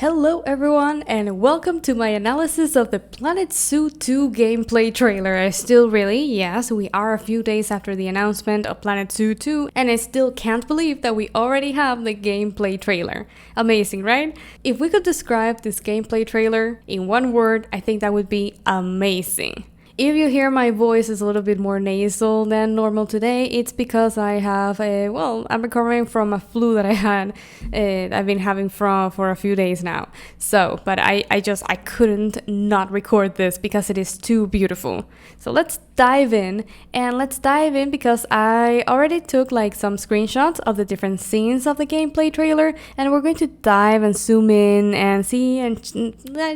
Hello everyone and welcome to my analysis of the Planet Zoo 2 gameplay trailer. Yes, we are a few days after the announcement of Planet Zoo 2 and I still can't believe that we already have the gameplay trailer. Amazing, right? If we could describe this gameplay trailer in one word, I think that would be amazing. If you hear my voice is a little bit more nasal than normal today, it's because I'm recovering from a flu that I've been having for a few days now. But I couldn't not record this because it is too beautiful. So let's dive in, because I already took some screenshots of the different scenes of the gameplay trailer, and we're going to dive and zoom in and see and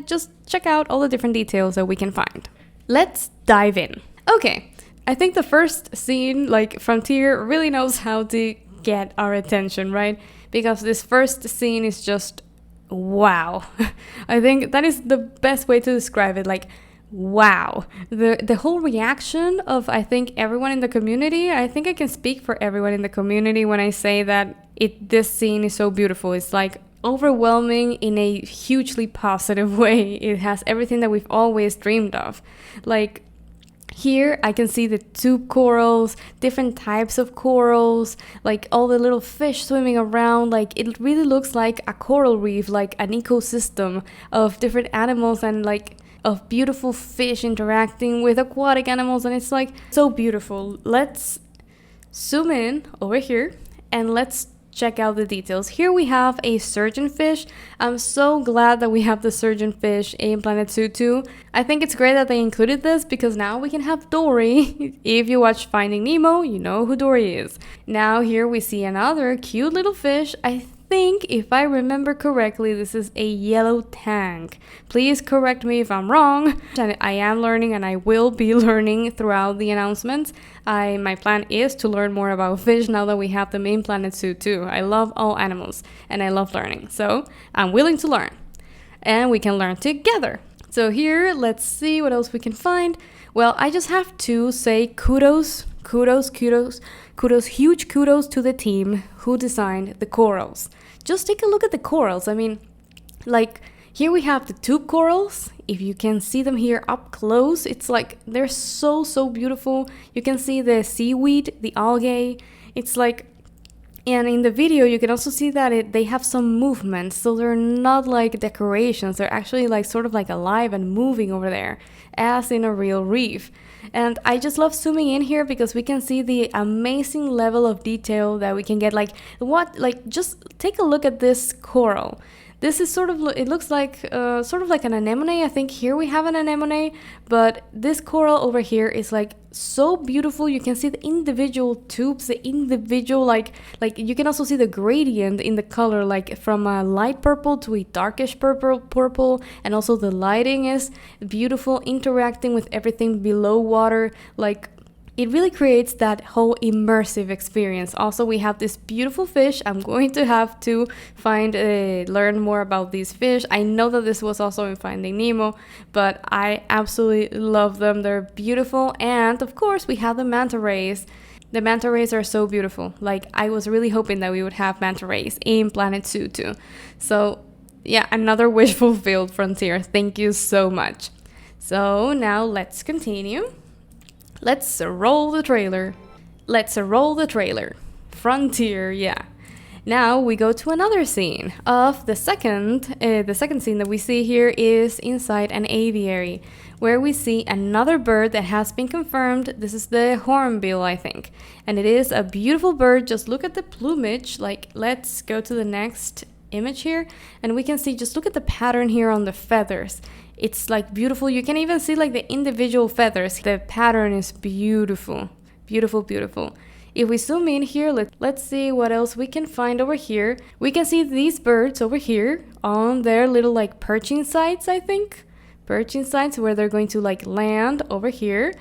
just check out all the different details that we can find. Let's dive in. Okay, I think the first scene, Frontier, really knows how to get our attention, right? Because this first scene is just wow. I think that is the best way to describe it, wow. The whole reaction of, I think, everyone in the community, I think I can speak for everyone in the community when I say that this scene is so beautiful. It's overwhelming in a hugely positive way. It has everything that we've always dreamed of. Here I can see the tube corals, different types of corals, all the little fish swimming around. It really looks like a coral reef, like an ecosystem of different animals and of beautiful fish interacting with aquatic animals, and it's so beautiful. Let's zoom in over here and let's check out the details. Here we have a surgeonfish. I'm so glad that we have the surgeonfish in Planet Zoo 2. I think it's great that they included this because now we can have Dory. If you watch Finding Nemo, you know who Dory is. Now here we see another cute little fish. I think, if I remember correctly, this is a yellow tank. Please correct me if I'm wrong. I am learning and I will be learning throughout the announcements. My plan is to learn more about fish now that we have them in Planet Zoo 2. I love all animals and I love learning, so I'm willing to learn and we can learn together. So here, let's see what else we can find. Well, I just have to say kudos, huge kudos to the team who designed the corals. Just take a look at the corals. I mean, here we have the tube corals. If you can see them here up close, it's they're so beautiful. You can see the seaweed, the algae. And in the video, you can also see that they have some movement, so they're not decorations. They're actually sort of alive and moving over there, as in a real reef. And I just love zooming in here because we can see the amazing level of detail that we can get. Just take a look at this coral. This is it looks sort of like an anemone. I think here we have an anemone, but this coral over here is so beautiful. You can see the individual tubes, the individual, you can also see the gradient in the color, from a light purple to a darkish purple, and also the lighting is beautiful, interacting with everything below water. It really creates that whole immersive experience. Also, we have this beautiful fish. I'm going to have to learn more about these fish. I know that this was also in Finding Nemo, but I absolutely love them. They're beautiful. And of course, we have the manta rays. The manta rays are so beautiful. I was really hoping that we would have manta rays in Planet Zoo 2. So yeah, another wish fulfilled, Frontier. Thank you so much. So now let's continue. Let's roll the trailer. Frontier, yeah. Now we go to another scene of the second scene that we see here is inside an aviary, where we see another bird that has been confirmed. This is the hornbill, I think. And it is a beautiful bird. Just look at the plumage. Let's go to the next image here and we can see, just look at the pattern here on the feathers. It's beautiful. You can even see the individual feathers. The pattern is beautiful. If we zoom in here, let's see what else we can find over here. We can see these birds over here on their little perching sites, I think. Perching sites where they're going to land over here.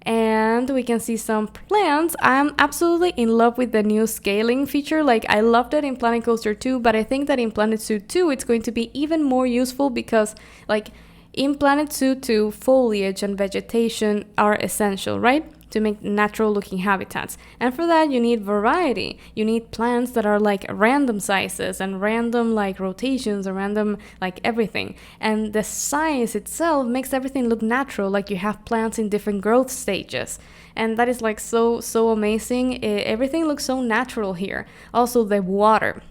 And we can see some plants. I'm absolutely in love with the new scaling feature. I loved it in Planet Coaster 2, but I think that in Planet Zoo 2 it's going to be even more useful because in Planet Zoo 2, foliage and vegetation are essential, right? to make natural looking habitats. And for that, you need variety. You need plants that are like random sizes and random like rotations or random like everything. And the size itself makes everything look natural, like you have plants in different growth stages. And that is like so amazing. Everything looks so natural here. Also the water.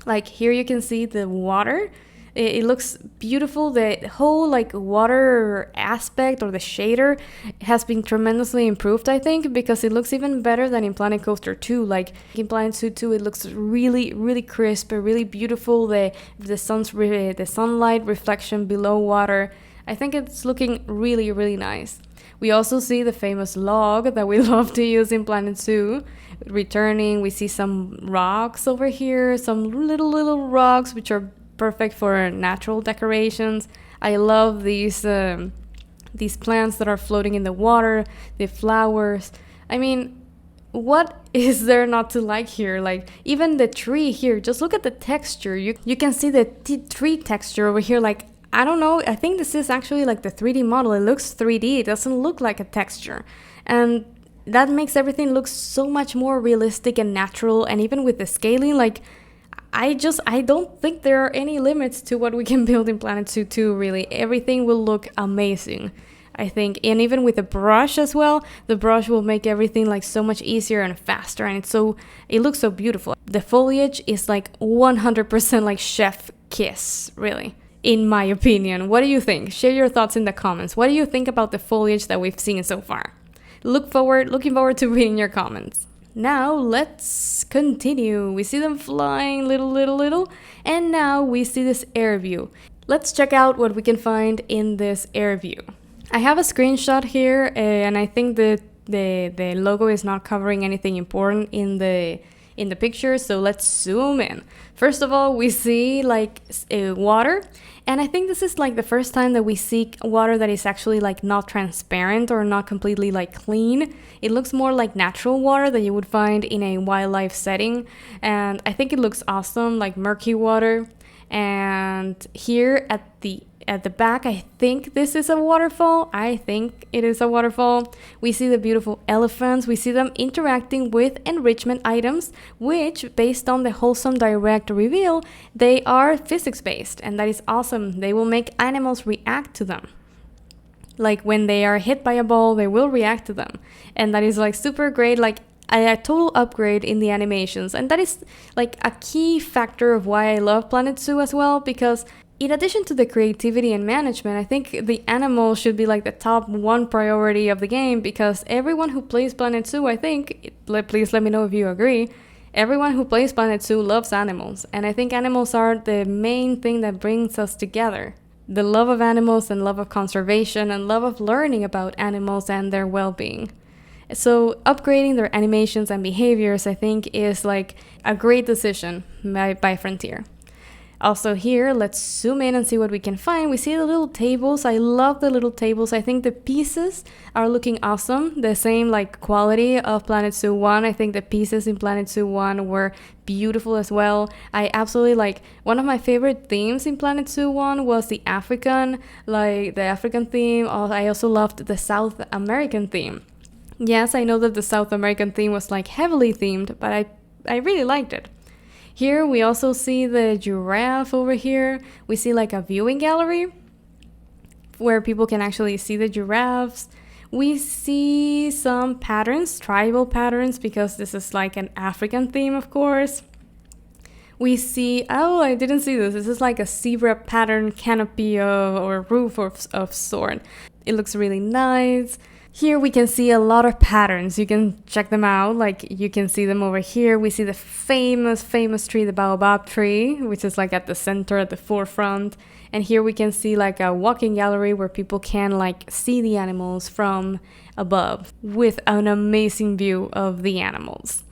Like here you can see the water. It looks beautiful. The whole like water aspect or the shader has been tremendously improved, I think, because it looks even better than in Planet Coaster 2. Like in Planet Zoo 2, it looks really crisp, really beautiful. The sunlight reflection below water. I think it's looking really nice. We also see the famous log that we love to use in Planet Zoo returning. We see some rocks over here, some little rocks which are perfect for natural decorations. I love these plants that are floating in the water, the flowers. I mean, what is there not to like here? Like even the tree here, just look at the texture. You can see the tree texture over here. Like, I don't know, I think this is actually like the 3D model. It looks 3D, it doesn't look like a texture. And that makes everything look so much more realistic and natural. And even with the scaling, like I don't think there are any limits to what we can build in Planet Zoo 2, really. Everything will look amazing, I think. And even with the brush as well, the brush will make everything like so much easier and faster. And it looks so beautiful. The foliage is like 100% like chef kiss, really, in my opinion. What do you think? Share your thoughts in the comments. What do you think about the foliage that we've seen so far? Looking forward to reading your comments. Now let's continue. We see them flying little, and now we see this air view. Let's check out what we can find in this air view. I have a screenshot here, and I think the logo is not covering anything important in the picture, so let's zoom in. First of all, we see like water, and I think this is like the first time that we see water that is actually like not transparent or not completely like clean. It looks more like natural water that you would find in a wildlife setting, and I think it looks awesome, like murky water. And here at the back, I think this is a waterfall. I think it is a waterfall. We see the beautiful elephants. We see them interacting with enrichment items, which, based on the wholesome direct reveal, they are physics-based, and that is awesome. They will make animals react to them. Like when they are hit by a ball, they will react to them. And that is like super great, like a total upgrade in the animations. And that is like a key factor of why I love Planet Zoo as well, because in addition to the creativity and management, I think the animals should be like the top one priority of the game, because everyone who plays Planet Zoo, I think, please let me know if you agree, everyone who plays Planet Zoo loves animals. And I think animals are the main thing that brings us together. The love of animals and love of conservation and love of learning about animals and their well-being. So upgrading their animations and behaviors, I think, is like a great decision by Frontier. Also here, let's zoom in and see what we can find. We see the little tables. I love the little tables. I think the pieces are looking awesome. The same like quality of Planet Zoo 1. I think the pieces in Planet Zoo 1 were beautiful as well. I absolutely like, one of my favorite themes in Planet Zoo 1 was the African theme. I also loved the South American theme. Yes, I know that the South American theme was like heavily themed, but I really liked it. Here we also see the giraffe over here. We see like a viewing gallery where people can actually see the giraffes. We see some patterns, tribal patterns, because this is like an African theme, of course. We see, oh, I didn't see this. This is like a zebra pattern canopy or roof of sort. It looks really nice. Here we can see a lot of patterns. You can check them out. Like you can see them over here. We see the famous tree, the baobab tree, which is like at the center, at the forefront. And here we can see like a walking gallery where people can like see the animals from above with an amazing view of the animals.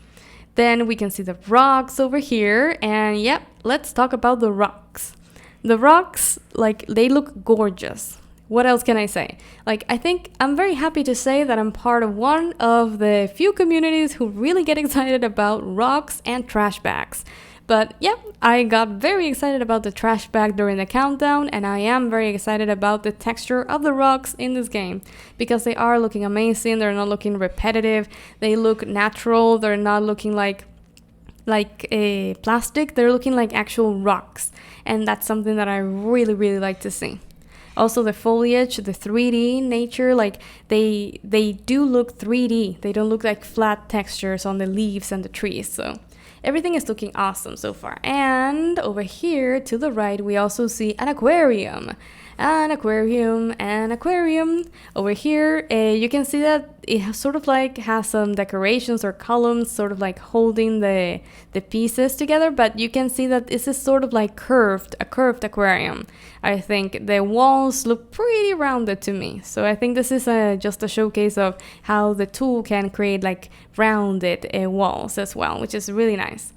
Then we can see the rocks over here. And yep, let's talk about the rocks. The rocks, like, they look gorgeous. What else can I say? Like, I think I'm very happy to say that I'm part of one of the few communities who really get excited about rocks and trash bags. But yeah, I got very excited about the trash bag during the countdown, and I am very excited about the texture of the rocks in this game because they are looking amazing. They're not looking repetitive. They look natural. They're not looking like a plastic. They're looking like actual rocks, and that's something that I really like to see. Also, the foliage, the 3D nature, like they do look 3D. They don't look like flat textures on the leaves and the trees. So everything is looking awesome so far. And over here to the right, we also see an aquarium. An aquarium. Over here, you can see that it sort of like has some decorations or columns sort of like holding the pieces together, but you can see that this is sort of like a curved aquarium. I think the walls look pretty rounded to me. So I think this is just a showcase of how the tool can create like rounded walls as well, which is really nice.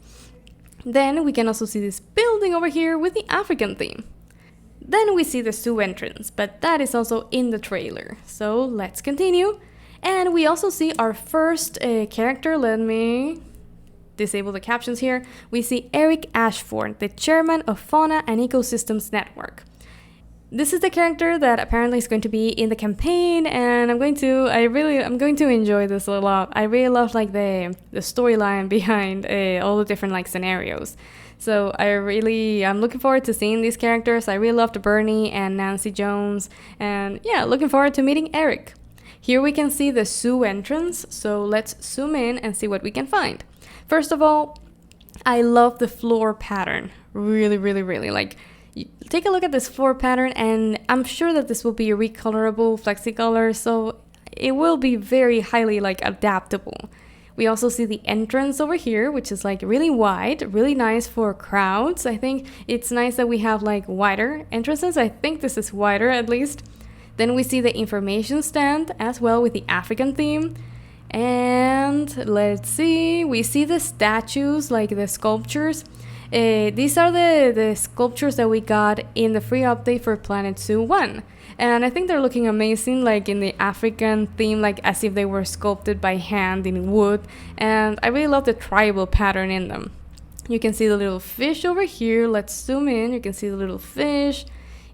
Then we can also see this building over here with the African theme. Then we see the zoo entrance, but that is also in the trailer. So let's continue. And we also see our first character. Let me disable the captions here. We see Eric Ashford, the chairman of Fauna and Ecosystems Network. This is the character that apparently is going to be in the campaign, and I'm going to enjoy this a lot. I really love like the storyline behind all the different like scenarios. So I'm looking forward to seeing these characters. I really loved Bernie and Nancy Jones, and yeah, looking forward to meeting Eric. Here we can see the zoo entrance, so let's zoom in and see what we can find. First of all, I love the floor pattern. Really like, take a look at this floor pattern, and I'm sure that this will be a recolorable flexicolor, so it will be very highly like adaptable. We also see the entrance over here, which is like really wide, really nice for crowds. I think it's nice that we have like wider entrances. I think this is wider at least. Then we see the information stand as well with the African theme. And let's see, we see the statues, like the sculptures. These are the sculptures that we got in the free update for Planet Zoo 1. And I think they're looking amazing, like in the African theme, like as if they were sculpted by hand in wood. And I really love the tribal pattern in them. You can see the little fish over here. Let's zoom in. You can see the little fish.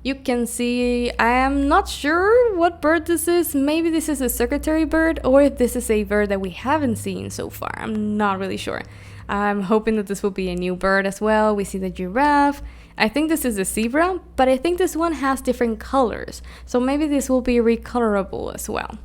You can see, I am not sure what bird this is. Maybe this is a secretary bird, or if this is a bird that we haven't seen so far. I'm not really sure. I'm hoping that this will be a new bird as well. We see the giraffe. I think this is a zebra, but I think this one has different colors. So maybe this will be recolorable as well.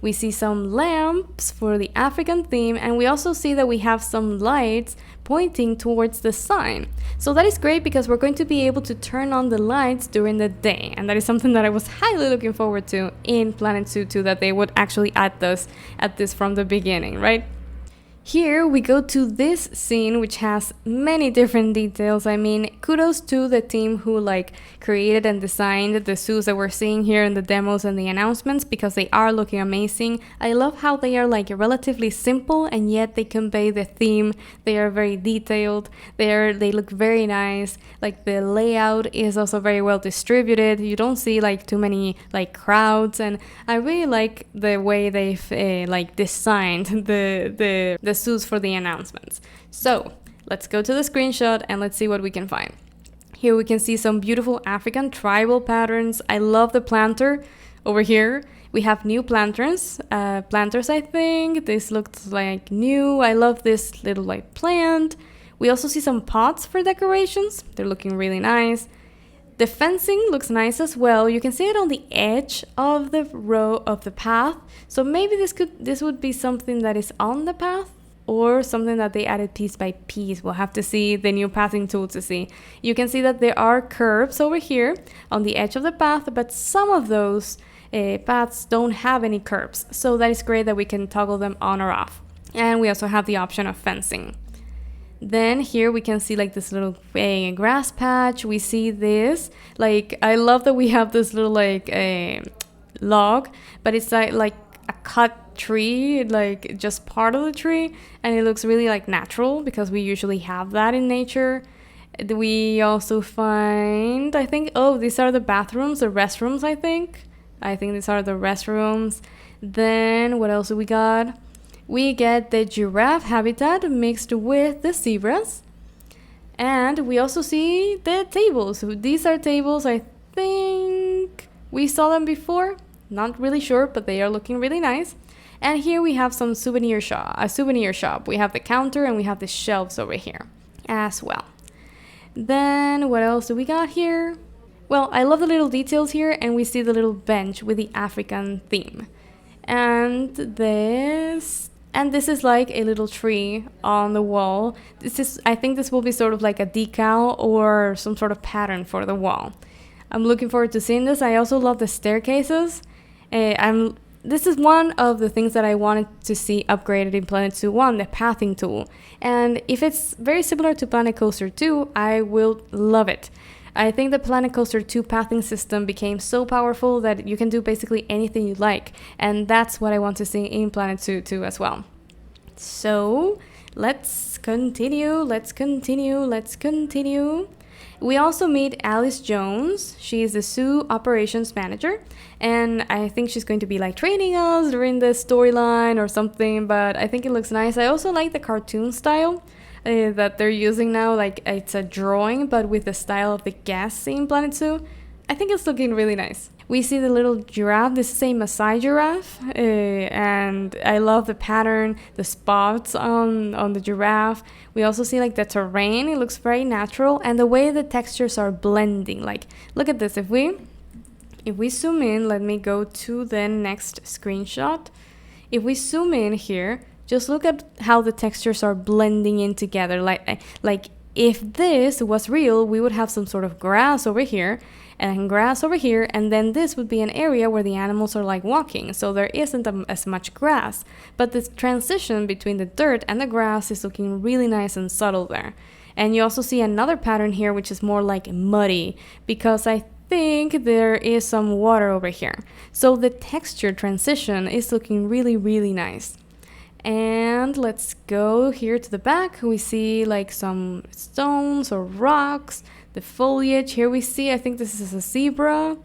We see some lamps for the African theme, and we also see that we have some lights pointing towards the sign. So that is great because we're going to be able to turn on the lights during the day, and that is something that I was highly looking forward to in Planet Zoo 2, that they would actually add this from the beginning, right? Here we go to this scene, which has many different details. I mean, kudos to the team who like created and designed the zoos that we're seeing here in the demos and the announcements, because they are looking amazing. I love how they are like relatively simple and yet they convey the theme. They are very detailed. They look very nice. Like the layout is also very well distributed. You don't see like too many like crowds, and I really like the way they've like designed the zoos for the announcements. So let's go to the screenshot and let's see what we can find. Here we can see some beautiful African tribal patterns. I love the planter over here. We have new planters, I think. This looks like new. I love this little like plant. We also see some pots for decorations. They're looking really nice. The fencing looks nice as well. You can see it on the edge of the row of the path. So maybe this would be something that is on the path, or something that they added piece by piece. We'll have to see the new pathing tool to see. You can see that there are curves over here on the edge of the path, but some of those paths don't have any curves. So that is great that we can toggle them on or off. And we also have the option of fencing. Then here we can see like this little grass patch. We see this, like, I love that we have this little like log, but it's like a cut tree, like just part of the tree, and it looks really like natural because we usually have that in nature. We also find, I think, oh, these are the bathrooms, the restrooms. I think these are the restrooms. Then what else do we got? We get the giraffe habitat mixed with the zebras. And we also see the tables. So these are tables, I think we saw them before. Not really sure, but they are looking really nice. And here we have some souvenir shop. We have the counter and we have the shelves over here as well. Then what else do we got here? Well, I love the little details here, and we see the little bench with the African theme. And this is like a little tree on the wall. I think this will be sort of like a decal or some sort of pattern for the wall. I'm looking forward to seeing this. I also love the staircases. This is one of the things that I wanted to see upgraded in Planet Zoo 1, the pathing tool. And if it's very similar to Planet Coaster 2, I will love it. I think the Planet Coaster 2 pathing system became so powerful that you can do basically anything you like. And that's what I want to see in Planet Zoo 2 as well. So, let's continue. We also meet Alice Jones. She is the zoo operations manager, and I think she's going to be like training us during the storyline or something, but I think it looks nice. I also like the cartoon style that they're using now, like it's a drawing but with the style of the guests in Planet Zoo. I think it's looking really nice. We see the little giraffe. This is a Maasai giraffe, and I love the pattern, the spots on the giraffe. We also see like the terrain. It looks very natural, and the way the textures are blending. Like, look at this. If we zoom in, let me go to the next screenshot. If we zoom in here, just look at how the textures are blending in together. Like if this was real, we would have some sort of grass over here and grass over here, and then this would be an area where the animals are like walking, so there isn't as much grass, but this transition between the dirt and the grass is looking really nice and subtle there. And you also see another pattern here which is more like muddy, because I think there is some water over here, so the texture transition is looking really, really nice. And let's go here to the back. We see like some stones or rocks, the foliage. Here we see, I think this is a zebra.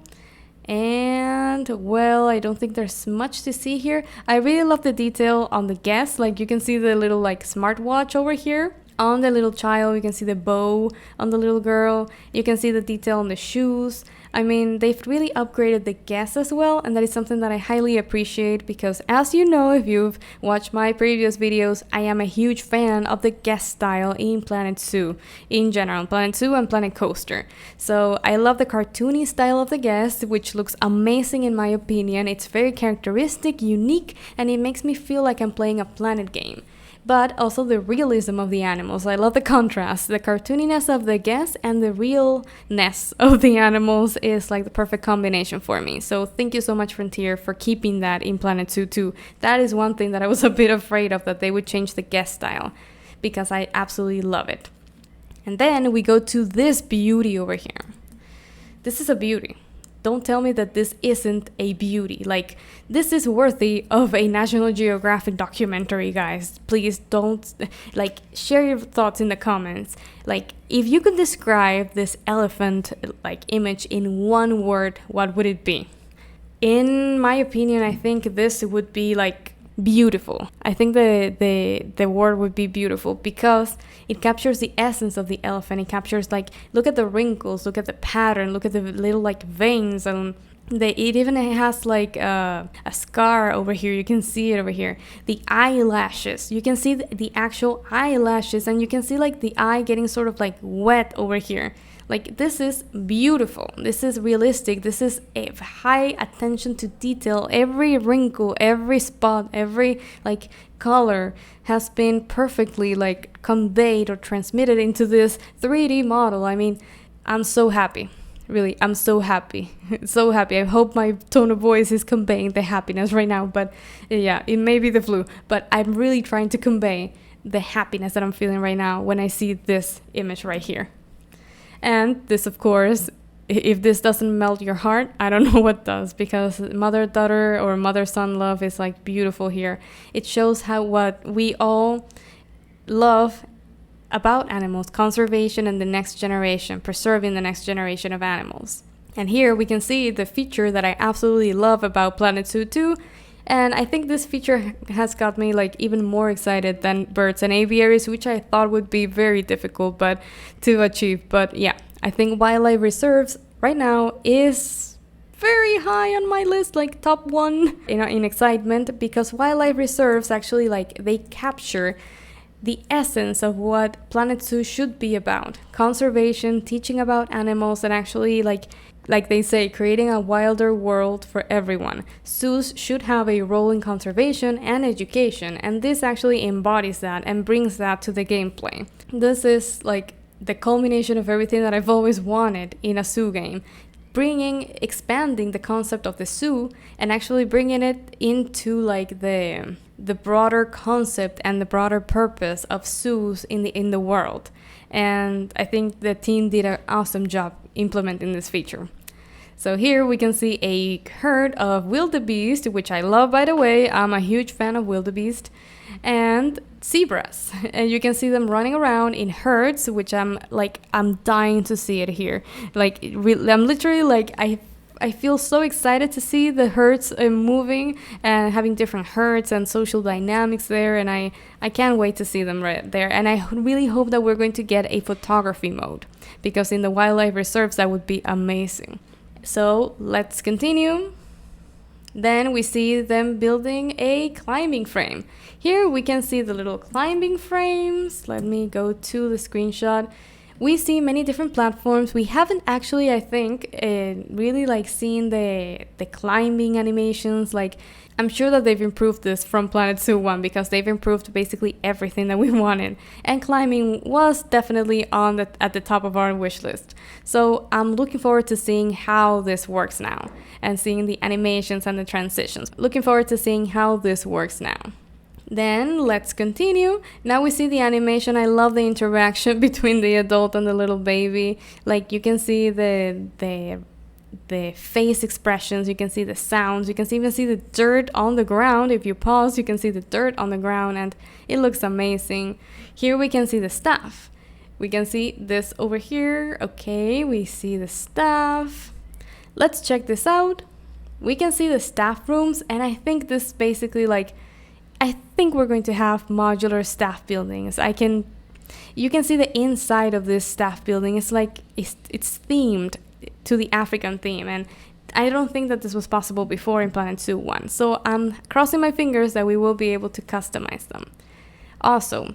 And well, I don't think there's much to see here. I really love the detail on the guests. Like, you can see the little like smartwatch over here. On the little child, you can see the bow on the little girl. You can see the detail on the shoes. I mean, they've really upgraded the guests as well, and that is something that I highly appreciate because, as you know, if you've watched my previous videos, I am a huge fan of the guest style in Planet Zoo in general, Planet Zoo and Planet Coaster. So I love the cartoony style of the guest, which looks amazing in my opinion. It's very characteristic, unique, and it makes me feel like I'm playing a planet game. But also the realism of the animals. I love the contrast. The cartooniness of the guests and the realness of the animals is like the perfect combination for me. So thank you so much, Frontier, for keeping that in Planet Zoo 2. That is one thing that I was a bit afraid of, that they would change the guest style, because I absolutely love it. And then we go to this beauty over here. This is a beauty. Don't tell me that this isn't a beauty. Like, this is worthy of a National Geographic documentary, guys. Please don't, like, share your thoughts in the comments. Like, if you could describe this elephant, like, image in one word, what would it be? In my opinion, I think this would be, like, beautiful. I think the word would be beautiful because it captures the essence of the elephant. It captures, like, look at the wrinkles, look at the pattern, look at the little like veins, and it even has like a scar over here. You can see it over here. The eyelashes, you can see the actual eyelashes, and you can see like the eye getting sort of like wet over here. Like, this is beautiful. This is realistic. This is a high attention to detail. Every wrinkle, every spot, every like color has been perfectly like conveyed or transmitted into this 3D model. I mean, I'm so happy. Really, I'm so happy. So happy. I hope my tone of voice is conveying the happiness right now. But yeah, it may be the flu. But I'm really trying to convey the happiness that I'm feeling right now when I see this image right here. And this, of course, if this doesn't melt your heart, I don't know what does, because mother-daughter or mother-son love is like beautiful here. It shows how what we all love about animals, conservation and the next generation, preserving the next generation of animals. And here we can see the feature that I absolutely love about Planet Zoo 2, And I think this feature has got me like even more excited than birds and aviaries, which I thought would be very difficult but to achieve. But yeah, I think wildlife reserves right now is very high on my list, like top one in excitement, because wildlife reserves actually like they capture the essence of what Planet Zoo should be about: conservation, teaching about animals, and actually like they say, creating a wilder world for everyone. Zoos should have a role in conservation and education, and this actually embodies that and brings that to the gameplay. This is like the culmination of everything that I've always wanted in a zoo game. Expanding the concept of the zoo and actually bringing it into like the broader concept and the broader purpose of zoos in the world. And I think the team did an awesome job implementing this feature. So here we can see a herd of wildebeest, which I love, by the way. I'm a huge fan of wildebeest, and zebras. And you can see them running around in herds, which I'm dying to see it here. I'm literally like, I feel so excited to see the herds moving and having different herds and social dynamics there, and I can't wait to see them right there. And I really hope that we're going to get a photography mode, because in the wildlife reserves that would be amazing. So let's continue. Then we see them building a climbing frame. Here we can see the little climbing frames. Let me go to the screenshot. We see many different platforms. We haven't actually, I think, really like seen the climbing animations. Like, I'm sure that they've improved this from Planet Zoo 1, because they've improved basically everything that we wanted. And climbing was definitely at the top of our wish list. So I'm looking forward to seeing how this works now and seeing the animations and the transitions. Looking forward to seeing how this works now. Then let's continue. Now we see the animation. I love the interaction between the adult and the little baby. Like, you can see the face expressions, you can see the sounds, you can even see the dirt on the ground. If you pause, you can see the dirt on the ground, and it looks amazing. Here we can see the staff. We can see this over here. Okay, we see the staff. Let's check this out. We can see the staff rooms, and I think this basically I think we're going to have modular staff buildings. You can see the inside of this staff building. It's like it's themed to the African theme, and I don't think that this was possible before in Planet Zoo 1. So I'm crossing my fingers that we will be able to customize them. Also,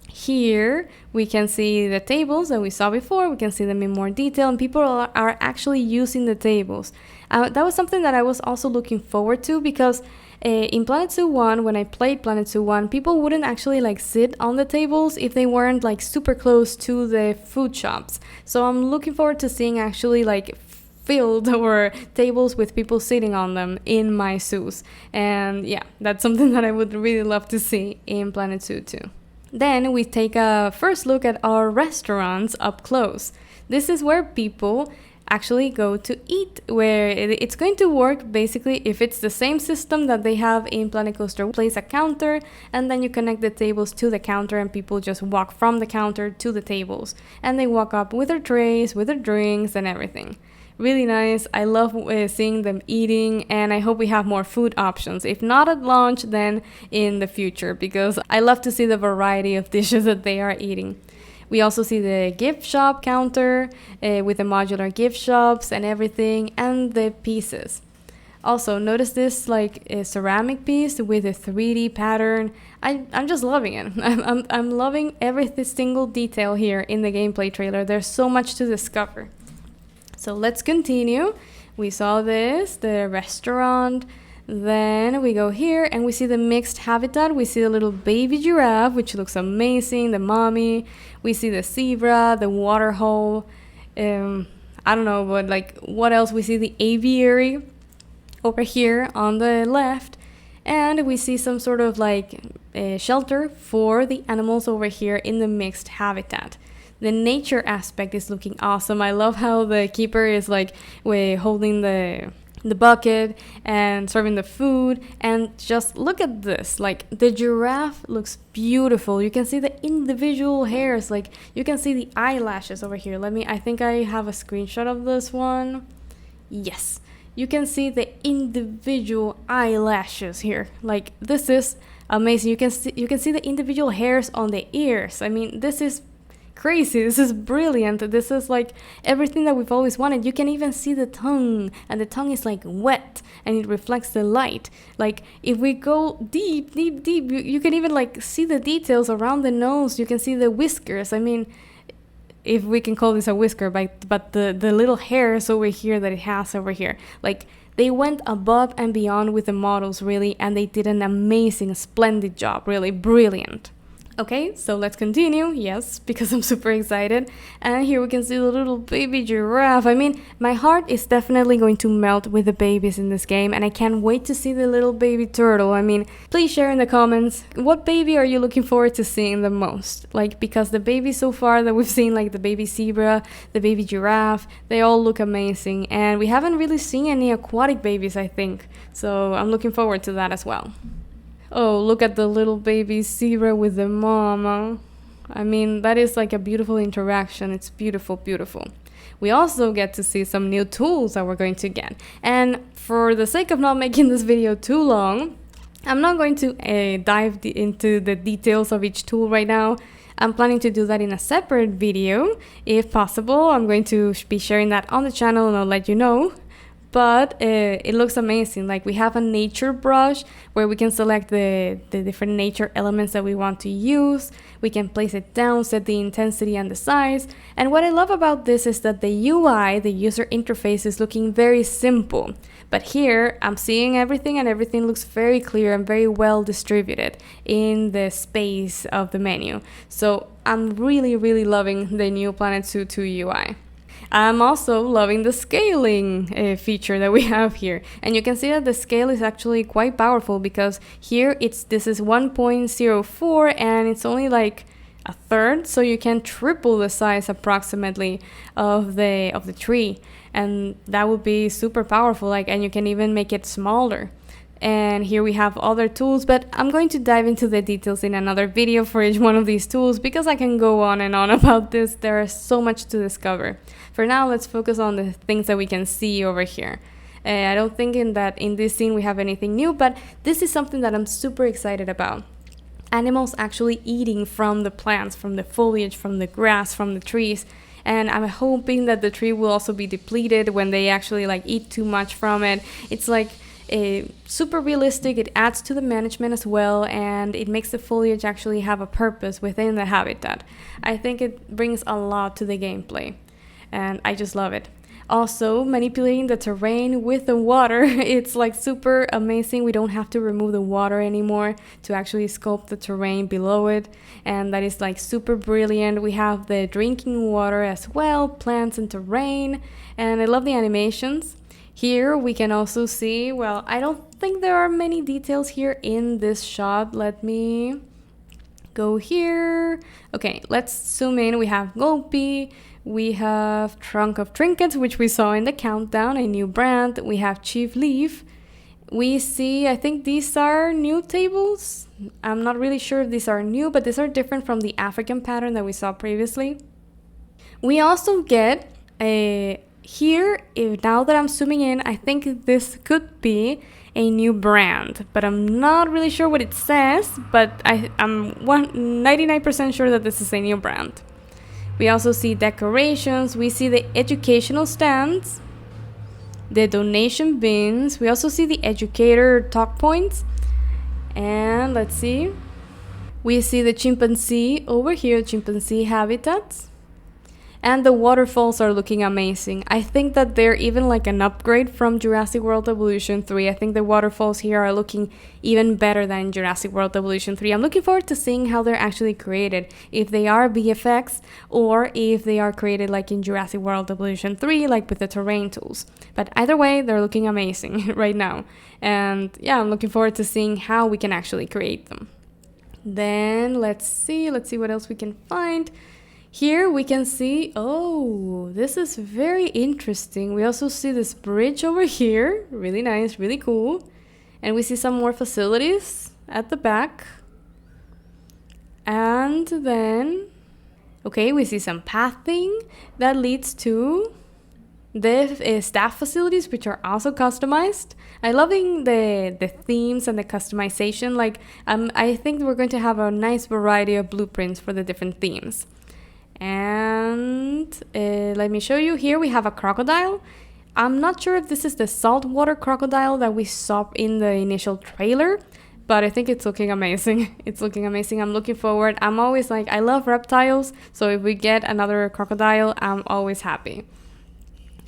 here we can see the tables that we saw before. We can see them in more detail, and people are actually using the tables. That was something that I was also looking forward to, because in Planet Zoo 1, when I played Planet Zoo 1, people wouldn't actually sit on the tables if they weren't super close to the food shops. So I'm looking forward to seeing actually filled or tables with people sitting on them in my zoos. And yeah, that's something that I would really love to see in Planet Zoo 2. Then we take a first look at our restaurants up close. This is where people actually go to eat, where it's going to work basically if it's the same system that they have in Planet Coaster. Place a counter, and then you connect the tables to the counter, and people just walk from the counter to the tables, and they walk up with their trays, with their drinks and everything. Really nice. I love seeing them eating, and I hope we have more food options. If not at launch, then in the future, because I love to see the variety of dishes that they are eating. We also see the gift shop counter with the modular gift shops and everything, and the pieces. Also, notice this a ceramic piece with a 3D pattern. I'm just loving it. I'm loving every single detail here in the gameplay trailer. There's so much to discover. So let's continue. We saw the restaurant. Then we go here and we see the mixed habitat. We see the little baby giraffe, which looks amazing, the mommy. We see the zebra, the water hole. I don't know, but what else? We see the aviary over here on the left. And we see some sort of shelter for the animals over here in the mixed habitat. The nature aspect is looking awesome. I love how the keeper is holding the bucket and serving the food, and just look at this. The giraffe looks beautiful. You can see the individual hairs, you can see the eyelashes over here. I think I have a screenshot of this one. Yes, you can see the individual eyelashes here. Like, this is amazing. You can see the individual hairs on the ears. I mean, this is crazy. This is brilliant. This is like everything that we've always wanted. You can even see the tongue, and the tongue is like wet and it reflects the light. Like, if we go deep, you can even like see the details around the nose. You can see the whiskers. I mean, if we can call this a whisker, but the little hairs over here that it has over here, like, they went above and beyond with the models, really, and they did an amazing, splendid job, really brilliant. Okay, so let's continue. Yes, because I'm super excited. And here we can see the little baby giraffe. I mean, my heart is definitely going to melt with the babies in this game, and I can't wait to see the little baby turtle. I mean, please share in the comments, what baby are you looking forward to seeing the most? Like, because the babies so far that we've seen, like the baby zebra, the baby giraffe, they all look amazing. And we haven't really seen any aquatic babies, I think. So I'm looking forward to that as well. Oh, look at the little baby zebra with the mama. I mean, that is like a beautiful interaction. It's beautiful, beautiful. We also get to see some new tools that we're going to get. And for the sake of not making this video too long, I'm not going to dive into the details of each tool right now. I'm planning to do that in a separate video. If possible, I'm going to be sharing that on the channel, and I'll let you know. But it looks amazing. Like, we have a nature brush where we can select the different nature elements that we want to use. We can place it down, set the intensity and the size. And what I love about this is that the UI, the user interface, is looking very simple. But here I'm seeing everything, and everything looks very clear and very well distributed in the space of the menu. So I'm really, really loving the new Planet Zoo 2 UI. I'm also loving the scaling feature that we have here, and you can see that the scale is actually quite powerful, because here this is 1.04 and it's only like a third, so you can triple the size approximately of the tree, and that would be super powerful. Like, and you can even make it smaller. And here we have other tools, but I'm going to dive into the details in another video for each one of these tools, because I can go on and on about this. There is so much to discover. For now, let's focus on the things that we can see over here. I don't think in this scene we have anything new, but this is something that I'm super excited about. Animals actually eating from the plants, from the foliage, from the grass, from the trees. And I'm hoping that the tree will also be depleted when they actually like eat too much from it. It's like super realistic. It adds to the management as well, and it makes the foliage actually have a purpose within the habitat. I think it brings a lot to the gameplay, and I just love it. Also, manipulating the terrain with the water, it's like super amazing. We don't have to remove the water anymore to actually sculpt the terrain below it, and that is like super brilliant. We have the drinking water as well, plants and terrain, and I love the animations. Here we can also see, well, I don't think there are many details here in this shot. Let me go here. Okay, let's zoom in. We have Gulpy, we have Trunk of Trinkets, which we saw in the countdown, a new brand. We have Chief Leaf. We see, I think these are new tables. I'm not really sure if these are new, but these are different from the African pattern that we saw previously. We also get here, now that I'm zooming in, I think this could be a new brand, but I'm not really sure what it says, but I'm 99% sure that this is a new brand. We also see decorations, we see the educational stands, the donation bins, we also see the educator talk points, and let's see, we see the chimpanzee over here, chimpanzee habitats. And the waterfalls are looking amazing. I think that they're even like an upgrade from Jurassic World Evolution 3. I think the waterfalls here are looking even better than Jurassic World Evolution 3. I'm looking forward to seeing how they're actually created. If they are VFX or if they are created like in Jurassic World Evolution 3, like with the terrain tools. But either way, they're looking amazing right now. And yeah, I'm looking forward to seeing how we can actually create them. Then let's see what else we can find. Here we can see, oh, this is very interesting. We also see this bridge over here, really nice, really cool. And we see some more facilities at the back. And then, okay, we see some pathing that leads to the staff facilities, which are also customized. I loving the themes and the customization. Like I think we're going to have a nice variety of blueprints for the different themes. And let me show you. Here we have a crocodile. I'm not sure if this is the saltwater crocodile that we saw in the initial trailer, but I think it's looking amazing. It's looking amazing. I'm looking forward. I'm always like, I love reptiles, so if we get another crocodile, I'm always happy.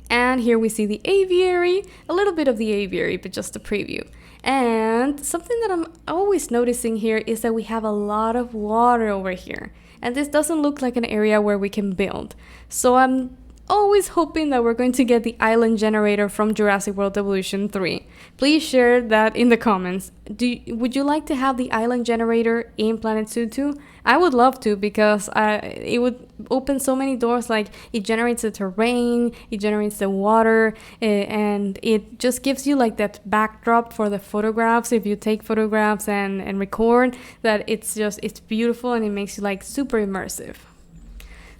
And here we see the aviary, a little bit of the aviary, but just a preview. And something that I'm always noticing here is that we have a lot of water over here. And this doesn't look like an area where we can build. So I'm always hoping that we're going to get the island generator from Jurassic World Evolution 3. Please share that in the comments. Would you like to have the island generator in Planet Zoo 2? I would love to, because it would open so many doors. Like, it generates the terrain, it generates the water, and it just gives you like that backdrop for the photographs. If you take photographs and record, that it's beautiful, and it makes you like super immersive.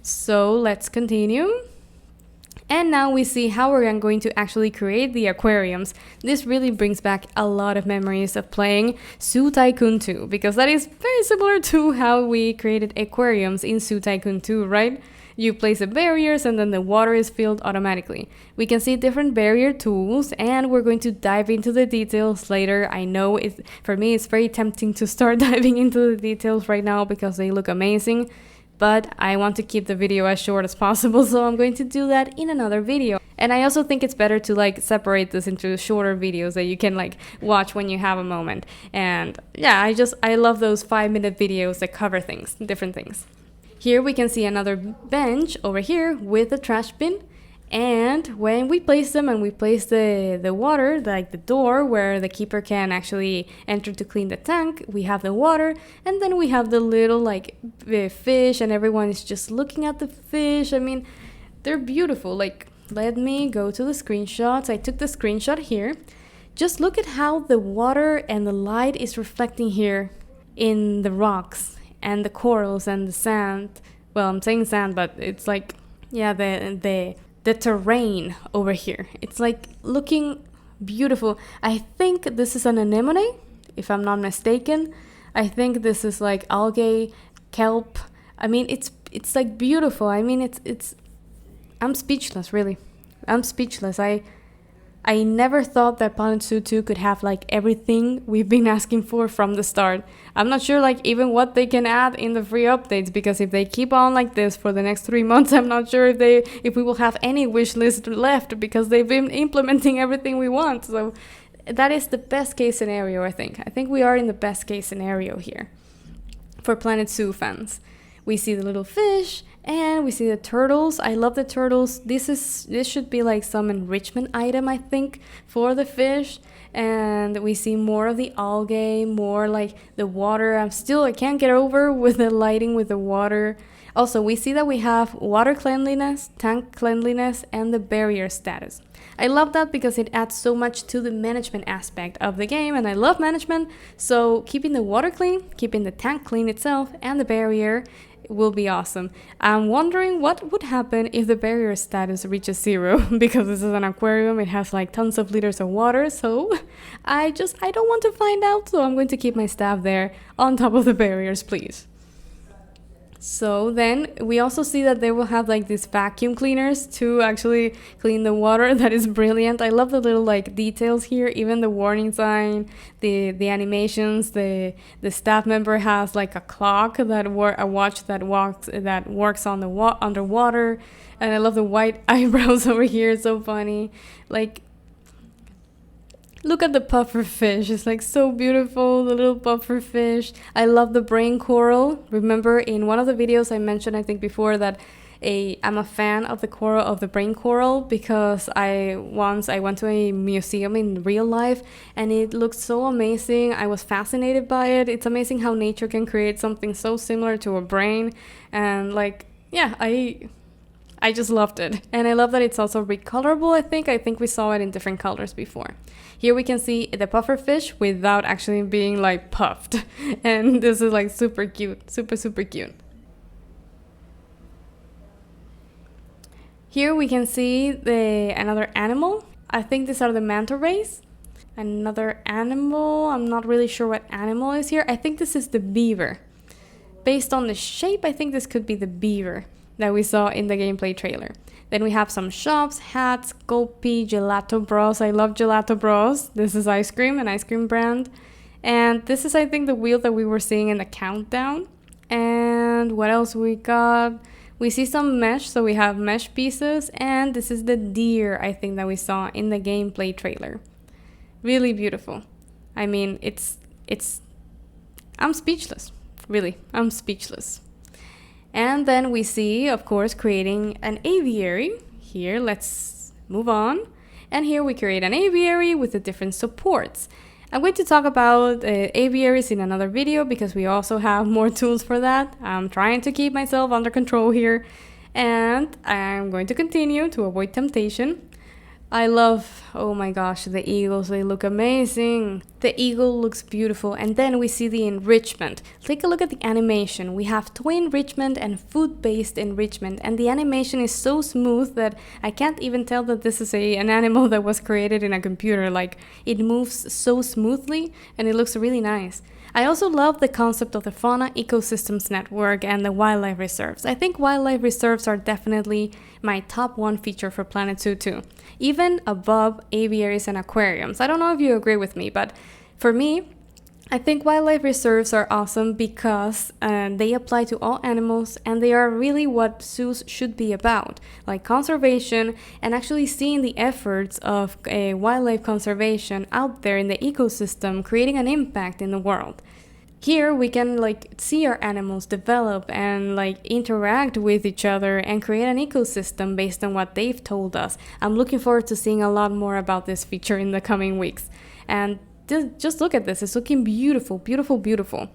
So let's continue. And now we see how we're going to actually create the aquariums. This really brings back a lot of memories of playing Zoo Tycoon 2, because that is very similar to how we created aquariums in Zoo Tycoon 2, right? You place the barriers and then the water is filled automatically. We can see different barrier tools, and we're going to dive into the details later. I know for me it's very tempting to start diving into the details right now because they look amazing. But I want to keep the video as short as possible, so I'm going to do that in another video. And I also think it's better to like separate this into shorter videos that you can like watch when you have a moment. And yeah, I love those 5-minute videos that cover things, different things. Here we can see another bench over here with a trash bin. And when we place them and we place the water, like the door where the keeper can actually enter to clean the tank, we have the water, and then we have the little like fish, and everyone is just looking at the fish. I mean, they're beautiful. Like, let me go to the screenshots. I took the screenshot here. Just look at how the water and the light is reflecting here in the rocks and the corals and the sand. Well, I'm saying sand, but it's like, yeah, the terrain over here. It's like looking beautiful. I think this is an anemone, if I'm not mistaken. I think this is like algae, kelp. I mean, it's like beautiful. I mean, it's I'm speechless, really. I'm speechless. I never thought that Planet Zoo 2 could have like everything we've been asking for from the start. I'm not sure like even what they can add in the free updates, because if they keep on like this for the next 3 months, I'm not sure if we will have any wish list left, because they've been implementing everything we want. So that is the best case scenario, I think. I think we are in the best case scenario here for Planet Zoo fans. We see the little fish, and we see the turtles. I love the turtles. This should be like some enrichment item, I think, for the fish. And we see more of the algae, more like the water. I can't get over with the lighting with the water. Also, we see that we have water cleanliness, tank cleanliness, and the barrier status. I love that because it adds so much to the management aspect of the game, and I love management. So keeping the water clean, keeping the tank clean itself, and the barrier will be awesome. I'm wondering what would happen if the barrier status reaches 0, because this is an aquarium. It has like tons of liters of water, so I don't want to find out, so I'm going to keep my staff there on top of the barriers, please. So then we also see that they will have like these vacuum cleaners to actually clean the water. That is brilliant. I love the little like details here, even the warning sign, the animations. The staff member has like a clock a watch that works on the underwater, and I love the white eyebrows over here. It's so funny. Like, look at the puffer fish. It's like so beautiful, the little puffer fish. I love the brain coral. Remember in one of the videos I mentioned, I think before, that I'm a fan of the brain coral, because I went to a museum in real life and it looked so amazing. I was fascinated by it. It's amazing how nature can create something so similar to a brain, and like, yeah, I just loved it. And I love that it's also recolorable, I think we saw it in different colors before. Here we can see the puffer fish without actually being like puffed. And this is like super cute, super, super cute. Here we can see another animal. I think these are the manta rays. Another animal, I'm not really sure what animal is here. I think this is the beaver. Based on the shape, I think this could be the beaver that we saw in the gameplay trailer. Then we have some shops, hats, Gulpy, Gelato Bros. I love Gelato Bros. This is ice cream, an ice cream brand. And this is, I think, the wheel that we were seeing in the countdown. And what else we got? We see some mesh, so we have mesh pieces. And this is the deer, I think, that we saw in the gameplay trailer. Really beautiful. I mean, I'm speechless. Really, I'm speechless. And then we see, of course, creating an aviary. Here, let's move on. And here we create an aviary with the different supports. I'm going to talk about aviaries in another video because we also have more tools for that. I'm trying to keep myself under control here. And I'm going to continue to avoid temptation. I love, oh my gosh, the eagles, they look amazing. The eagle looks beautiful. And then we see the enrichment. Take a look at the animation. We have toy enrichment and food-based enrichment. And the animation is so smooth that I can't even tell that this is an animal that was created in a computer. Like, it moves so smoothly and it looks really nice. I also love the concept of the Fauna Ecosystems Network and the wildlife reserves. I think wildlife reserves are definitely my top one feature for Planet Zoo 2, even above aviaries and aquariums. I don't know if you agree with me, but for me, I think wildlife reserves are awesome because they apply to all animals and they are really what zoos should be about, like conservation and actually seeing the efforts of wildlife conservation out there in the ecosystem, creating an impact in the world. Here we can see our animals develop and interact with each other and create an ecosystem based on what they've told us. I'm looking forward to seeing a lot more about this feature in the coming weeks. And just look at this, it's looking beautiful, beautiful, beautiful.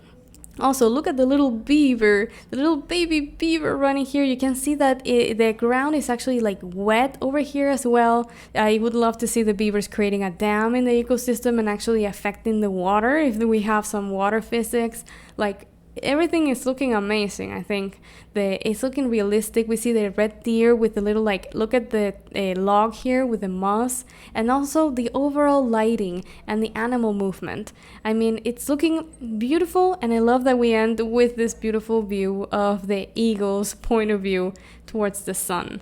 Also, look at the little beaver, the little baby beaver running here. You can see that the ground is actually wet over here as well. I would love to see the beavers creating a dam in the ecosystem and actually affecting the water if we have some water physics. Everything is looking amazing. I think it's looking realistic. We see the red deer with the little look at the log here with the moss, and also the overall lighting and the animal movement. I mean, it's looking beautiful, and I love that we end with this beautiful view of the eagle's point of view towards the sun,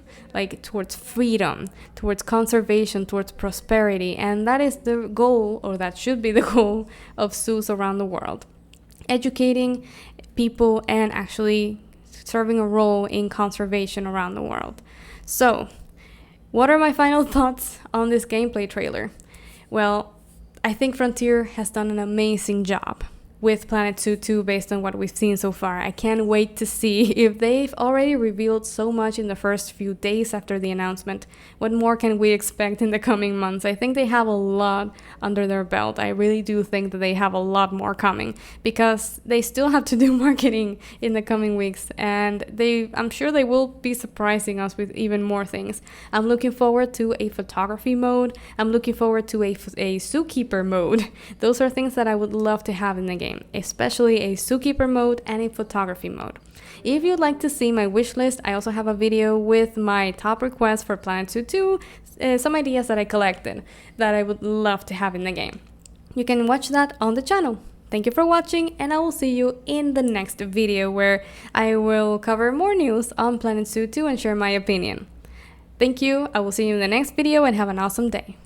towards freedom, towards conservation, towards prosperity. And that is the goal, or that should be the goal, of zoos around the world. Educating people and actually serving a role in conservation around the world. So, what are my final thoughts on this gameplay trailer? Well, I think Frontier has done an amazing job with Planet Zoo 2 based on what we've seen so far. I can't wait to see if they've already revealed so much in the first few days after the announcement. What more can we expect in the coming months? I think they have a lot under their belt. I really do think that they have a lot more coming because they still have to do marketing in the coming weeks, and I'm sure they will be surprising us with even more things. I'm looking forward to a photography mode. I'm looking forward to a zookeeper mode. Those are things that I would love to have in the game, especially a zookeeper mode and a photography mode. If you'd like to see my wish list, I also have a video with my top requests for Planet Zoo 2, some ideas that I collected that I would love to have in the game. You can watch that on the channel. Thank you for watching, and I will see you in the next video where I will cover more news on Planet Zoo 2 and share my opinion. Thank you, I will see you in the next video and have an awesome day.